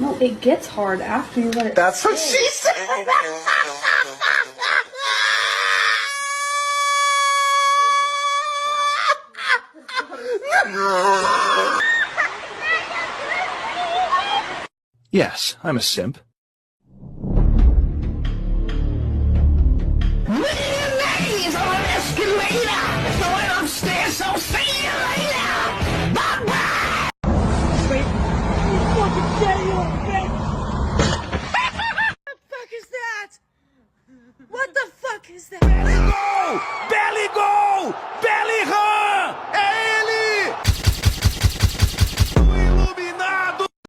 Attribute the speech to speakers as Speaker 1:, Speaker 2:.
Speaker 1: No, it gets hard after you let it.
Speaker 2: That's what she said.
Speaker 3: Yes, I'm a simp.
Speaker 4: Mayonnaise on an escalator! Going upstairs, so see you later! Bye-bye! Wait, you fucking say you bitch! What the fuck is that? What the fuck is that?